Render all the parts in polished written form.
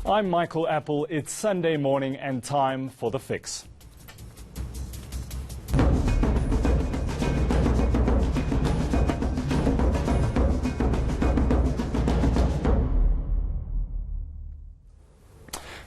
I'm Michael Appel. It's Sunday morning and time for The Fix.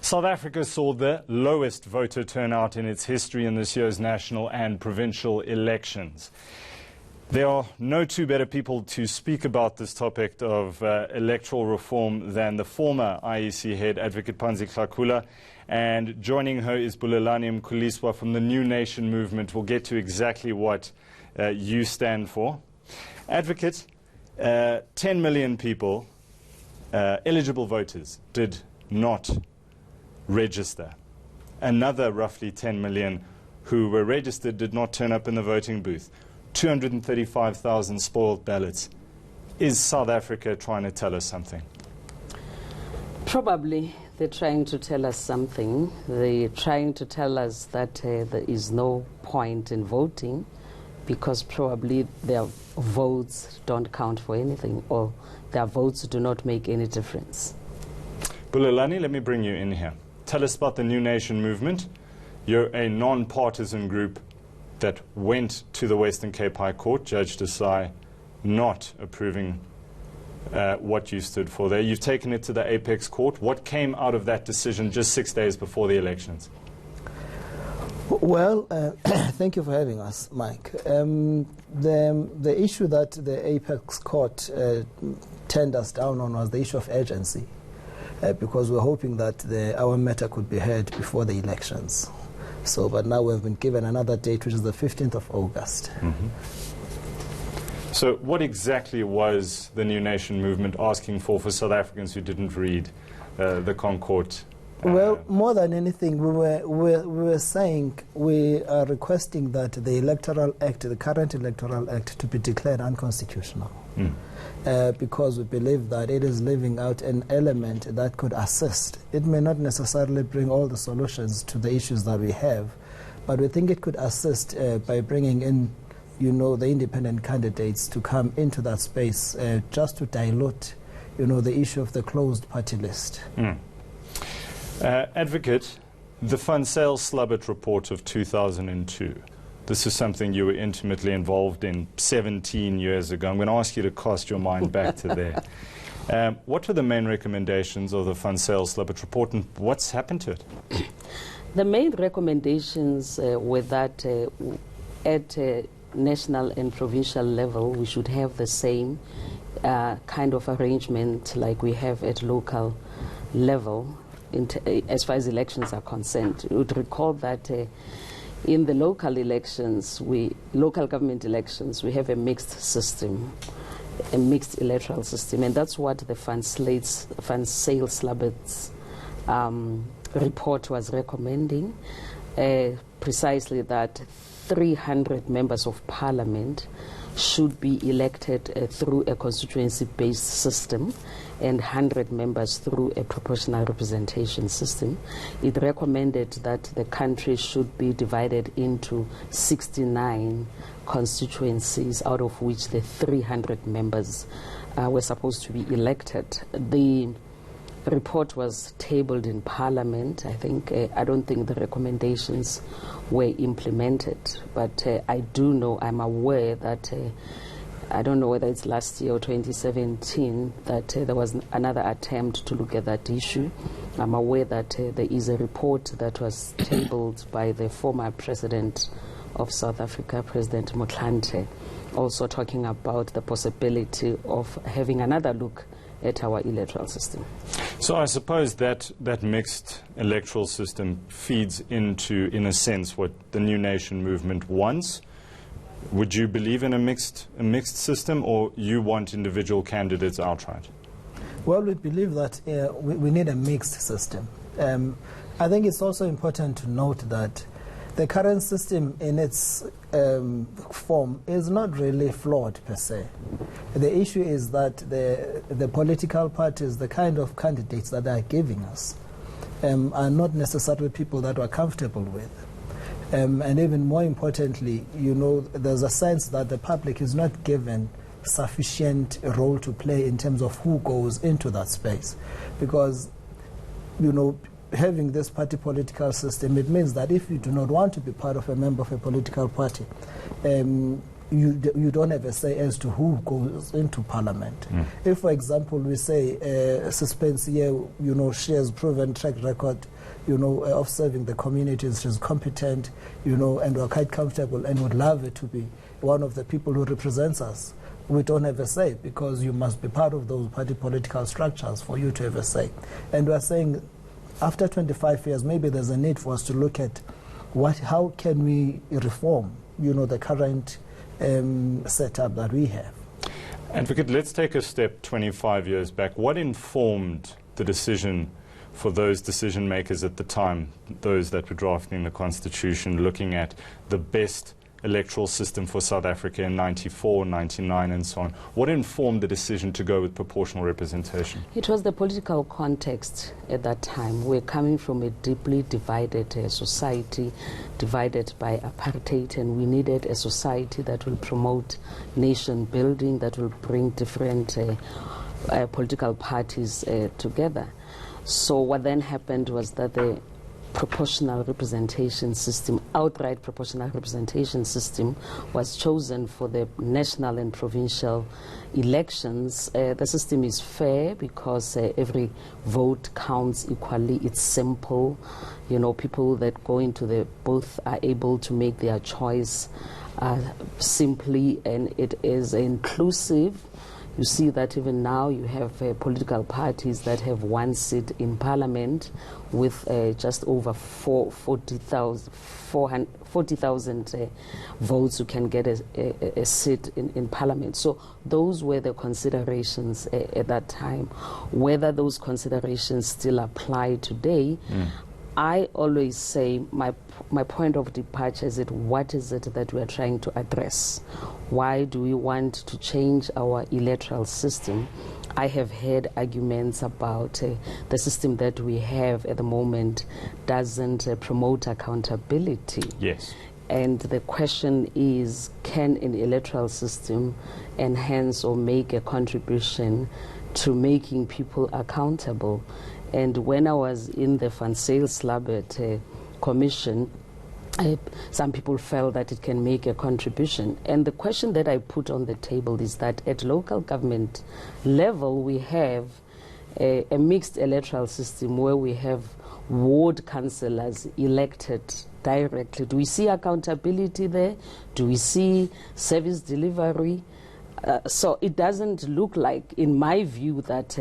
South Africa saw the lowest voter turnout in its history in this year's national and provincial elections. There are no two better people to speak about this topic of electoral reform than the former IEC head, Advocate Pansy Tlakula, and joining her is Bulelani Mkholiswe from the New Nation movement. We'll get to exactly what you stand for. Advocate, 10 million people, eligible voters, did not register. Another roughly 10 million who were registered did not turn up in the voting booth. 235,000 spoiled ballots. Is South Africa trying to tell us something? Probably they're trying to tell us something. They're trying to tell us that there is no point in voting because probably their votes don't count for anything or their votes do not make any difference. Bulelani, let me bring you in here. Tell us about the New Nation movement. You're a non-partisan group that went to the Western Cape High Court, Judge Desai not approving what you stood for there. You've taken it to the Apex Court. What came out of that decision just 6 days before the elections? Well, thank you for having us, Mike. The issue that the Apex Court turned us down on was the issue of urgency, because we're hoping that our matter could be heard before the elections. But now we've been given another date, which is the 15th of August. Mm-hmm. So what exactly was the New Nation movement asking for South Africans who didn't read the Concord? Well, more than anything, we were saying we are requesting that the Electoral Act, the current Electoral Act, to be declared unconstitutional. Because we believe that it is leaving out an element that could assist. It may not necessarily bring all the solutions to the issues that we have, but we think it could assist by bringing in, the independent candidates to come into that space just to dilute, the issue of the closed party list. Advocate, the Van Labatt Report of 2002. This is something you were intimately involved in 17 years ago. I'm going to ask you to cast your mind back to there. What were the main recommendations of the Van Labatt Report and what's happened to it? The main recommendations were that at national and provincial level we should have the same kind of arrangement like we have at local level as far as elections are concerned. You would recall that in the local elections, local government elections, we have a mixed system, a mixed electoral system, and that's what the Van Labatt's report was recommending, precisely that 300 members of parliament should be elected through a constituency-based system and 100 members through a proportional representation system. It recommended that the country should be divided into 69 constituencies, out of which the 300 members were supposed to be elected. The report was tabled in Parliament. I don't think the recommendations were implemented, but I'm aware that I don't know whether it's last year or 2017 that there was another attempt to look at that issue. I'm aware that there is a report that was tabled by the former president of South Africa, President Mkholiswe, also talking about the possibility of having another look at our electoral system. So I suppose that mixed electoral system feeds into, in a sense, what the New Nation movement wants. Would you believe in a mixed system, or you want individual candidates outright? Well, we believe that we need a mixed system. I think it's also important to note that the current system in its form is not really flawed per se. The issue is that the political parties, the kind of candidates that they are giving us, are not necessarily people that we're comfortable with. And even more importantly, there's a sense that the public is not given sufficient role to play in terms of who goes into that space. Because having this party political system, it means that if you do not want to be part of a member of a political party, you don't have a say as to who goes into parliament. If, for example, we say Suspense here, she has proven track record, of serving the communities, she's competent, and we're quite comfortable and would love it to be one of the people who represents us. We don't have a say because you must be part of those party political structures for you to have a say. And we're saying after 25 years, maybe there's a need for us to look at how can we reform, the current setup that we have. Advocate, let's take a step 25 years back. What informed the decision for those decision makers at the time, those that were drafting the Constitution, looking at the best electoral system for South Africa in 94, 99 and so on? What informed the decision to go with proportional representation? It was the political context at that time. We're coming from a deeply divided society, divided by apartheid, and we needed a society that will promote nation building, that will bring different political parties together. So what then happened was that the proportional representation system, outright proportional representation system, was chosen for the national and provincial elections. The system is fair because every vote counts equally. It's simple. People that go into the booth are able to make their choice simply, and it is inclusive. You see that even now you have political parties that have one seat in parliament with just over 40,000 votes who can get a seat in parliament. So those were the considerations at that time. Whether those considerations still apply today, I always say my point of departure is what is it that we are trying to address? Why do we want to change our electoral system? I have heard arguments about the system that we have at the moment doesn't promote accountability. Yes. And the question is, can an electoral system enhance or make a contribution to making people accountable? And when I was in the Van Zyl Labatt Commission, some people felt that it can make a contribution. And the question that I put on the table is that at local government level, we have a mixed electoral system where we have ward councillors elected directly. Do we see accountability there? Do we see service delivery? So it doesn't look like, in my view, that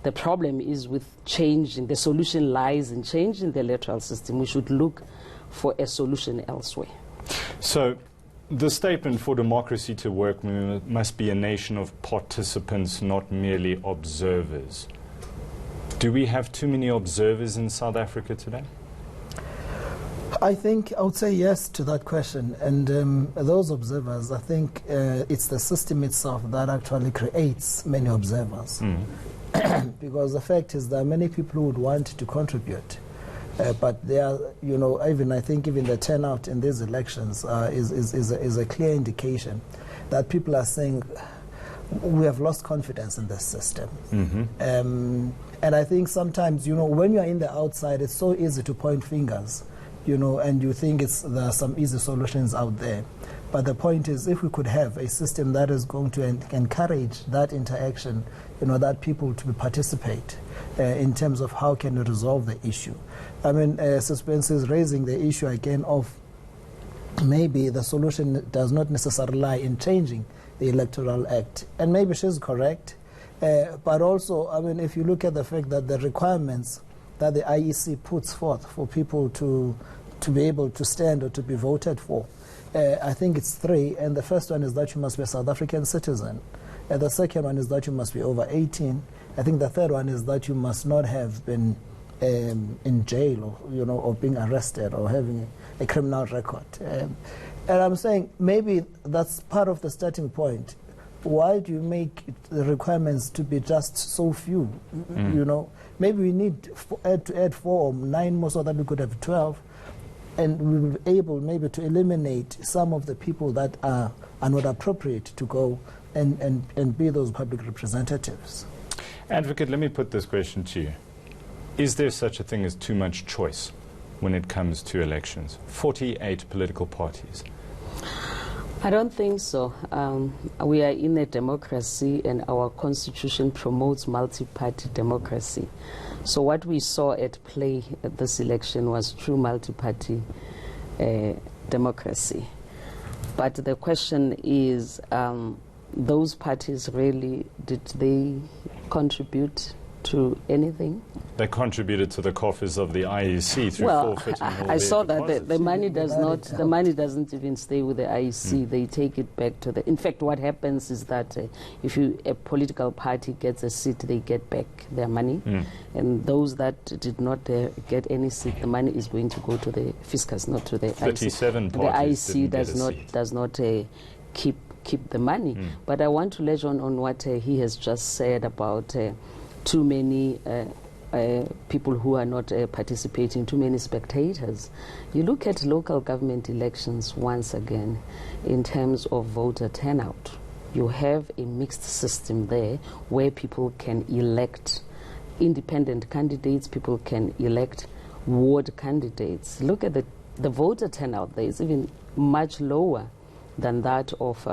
the problem is with changing. The solution lies in changing the electoral system. We should look for a solution elsewhere. So the statement for democracy to work must be a nation of participants, not merely observers. Do we have too many observers in South Africa today? I think I would say yes to that question. And those observers, I think it's the system itself that actually creates many observers. Because the fact is that many people would want to contribute. But they are, even I think even the turnout in these elections is a clear indication that people are saying we have lost confidence in this system. And I think sometimes, when you're in the outside, it's so easy to point fingers. And you think there are some easy solutions out there. But the point is, if we could have a system that is going to encourage that interaction, that people to participate in terms of how can we resolve the issue. I mean, Suspense is raising the issue again of maybe the solution does not necessarily lie in changing the Electoral Act. And maybe she's correct. But also, I mean, if you look at the fact that the requirements that the IEC puts forth for people to be able to stand or to be voted for, I think it's 3. And the first one is that you must be a South African citizen. And the second one is that you must be over 18. I think the third one is that you must not have been in jail or, or being arrested or having a criminal record. And I'm saying maybe that's part of the starting point. Why do you make the requirements to be just so few? Maybe we need to add 4 or 9 more so that we could have 12, and we'll be able maybe to eliminate some of the people that are not appropriate to go and be those public representatives. Advocate, let me put this question to you. Is there such a thing as too much choice when it comes to elections? 48 political parties. I don't think so. We are in a democracy, and our constitution promotes multi-party democracy. So what we saw at play at this election was true multi-party democracy. But the question is, those parties really, did they contribute to anything? They contributed to the coffers of the IEC through forfeiting all I their saw that deposits. the money does not. The money doesn't even stay with the IEC. They take it back to the. In fact, what happens is that if a political party gets a seat, they get back their money, and those that did not get any seat, the money is going to go to the fiscus, not to the 37 IEC. parties The IEC didn't does get a not seat. does not keep the money. But I want to ledge on what he has just said about too many people who are not participating, too many spectators. You look at local government elections once again in terms of voter turnout. You have a mixed system there where people can elect independent candidates, people can elect ward candidates. Look at the voter turnout there is even much lower than that of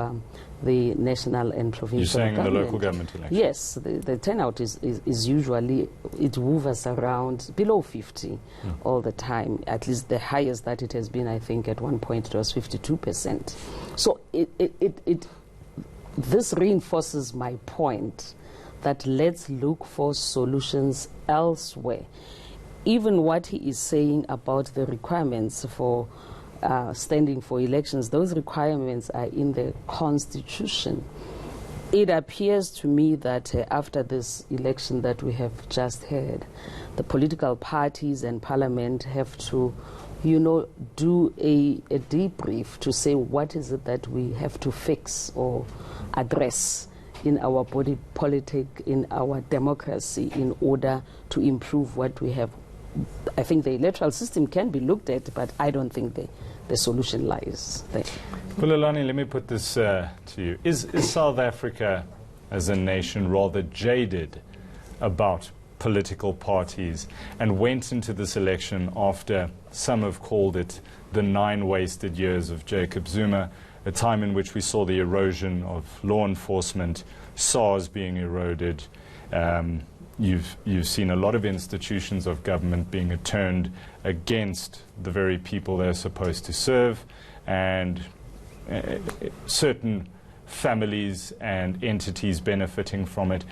the national and provincial You're saying government. in the local government elections? Yes, the turnout is usually, it hovers around below 50 all the time. At least the highest that it has been, I think at one point it was 52%. So this reinforces my point that let's look for solutions elsewhere. Even what he is saying about the requirements for standing for elections, those requirements are in the Constitution. It appears to me that after this election that we have just had, the political parties and Parliament have to, do a debrief to say what is it that we have to fix or address in our body politic, in our democracy, in order to improve what we have. I think the electoral system can be looked at, but I don't think the solution lies there. Bulelani, let me put this to you. Is South Africa as a nation rather jaded about political parties and went into this election after some have called it the 9 wasted years of Jacob Zuma, a time in which we saw the erosion of law enforcement, SARS being eroded. You've seen a lot of institutions of government being turned against the very people they're supposed to serve, and certain families and entities benefiting from it.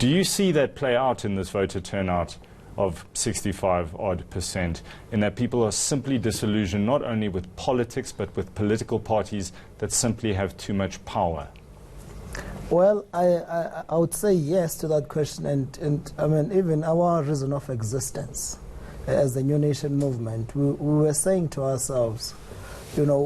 Do you see that play out in this voter turnout of 65-odd%, in that people are simply disillusioned not only with politics but with political parties that simply have too much power? Well, I would say yes to that question, and I mean, even our reason of existence as the New Nation movement, we were saying to ourselves,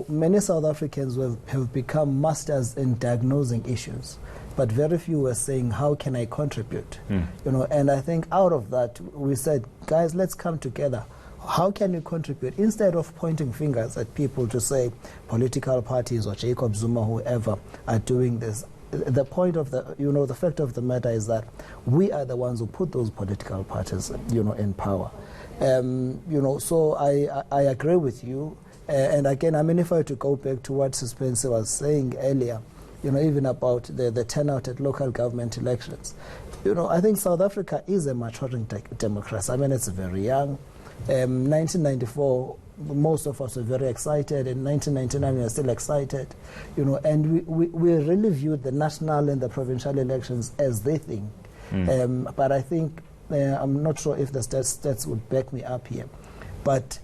many South Africans have become masters in diagnosing issues, but very few were saying, how can I contribute? And I think out of that, we said, guys, let's come together. How can we contribute? Instead of pointing fingers at people to say political parties or Jacob Zuma, whoever, are doing this. The point of the fact of the matter is that we are the ones who put those political parties, in power. So I agree with you. And again, I mean, if I were to go back to what Spencer was saying earlier, even about the turnout at local government elections, I think South Africa is a maturing democracy. I mean, it's very young. 1994. Most of us were very excited. In 1999, we were still excited, and we really viewed the national and the provincial elections as the thing. But I think, I'm not sure if the stats would back me up here, but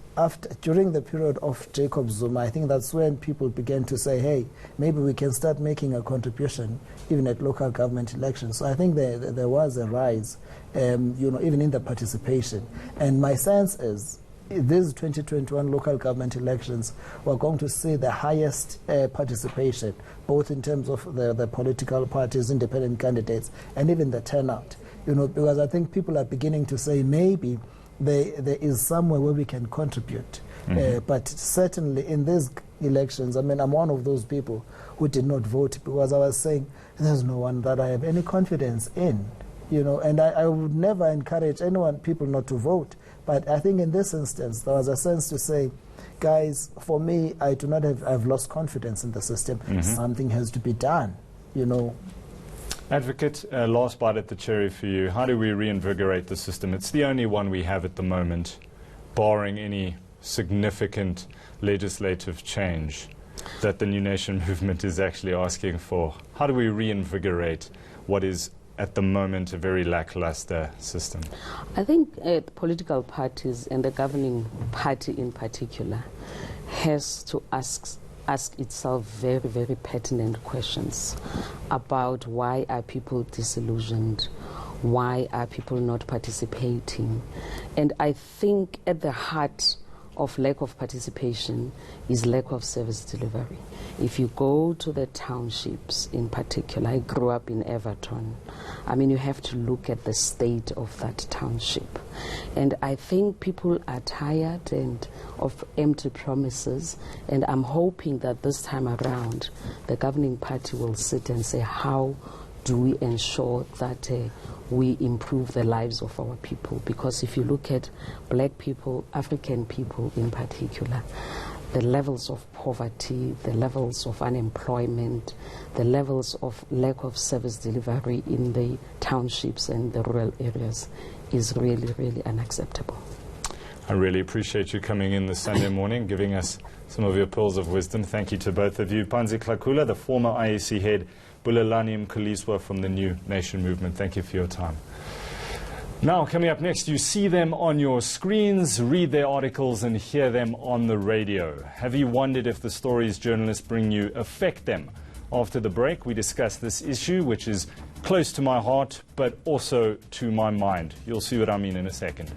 during the period of Jacob Zuma, I think that's when people began to say, hey, maybe we can start making a contribution even at local government elections. So I think there was a rise, even in the participation. And my sense is, these 2021 local government elections, we're going to see the highest participation, both in terms of the political parties, independent candidates, and even the turnout. Because I think people are beginning to say maybe there is somewhere where we can contribute. But certainly in these elections, I mean, I'm one of those people who did not vote because I was saying there's no one that I have any confidence in. you know, and I would never encourage people not to vote. But I think in this instance, there was a sense to say, guys, for me, I've lost confidence in the system. Something has to be done, you know. Advocate, last bite at the cherry for you. How do we reinvigorate the system? It's the only one we have at the moment, barring any significant legislative change that the New Nation movement is actually asking for. How do we reinvigorate what is at the moment a very lackluster system? I think political parties and the governing party in particular has to ask itself very, very pertinent questions about why are people disillusioned, why are people not participating. And I think at the heart of lack of participation is lack of service delivery. If you go to the townships in particular, I grew up in Everton, I mean, you have to look at the state of that township. And I think people are tired of empty promises, and I'm hoping that this time around the governing party will sit and say, how do we ensure that we improve the lives of our people? Because if you look at black people, African people in particular, the levels of poverty, the levels of unemployment, the levels of lack of service delivery in the townships and the rural areas is really, really unacceptable. I really appreciate you coming in this Sunday morning, giving us some of your pearls of wisdom. Thank you to both of you. Pansy Tlakula, the former IEC head, Bulelani Mkholiswe from the New Nation movement. Thank you for your time. Now, coming up next, you see them on your screens, read their articles and hear them on the radio. Have you wondered if the stories journalists bring you affect them? After the break, we discuss this issue, which is close to my heart, but also to my mind. You'll see what I mean in a second.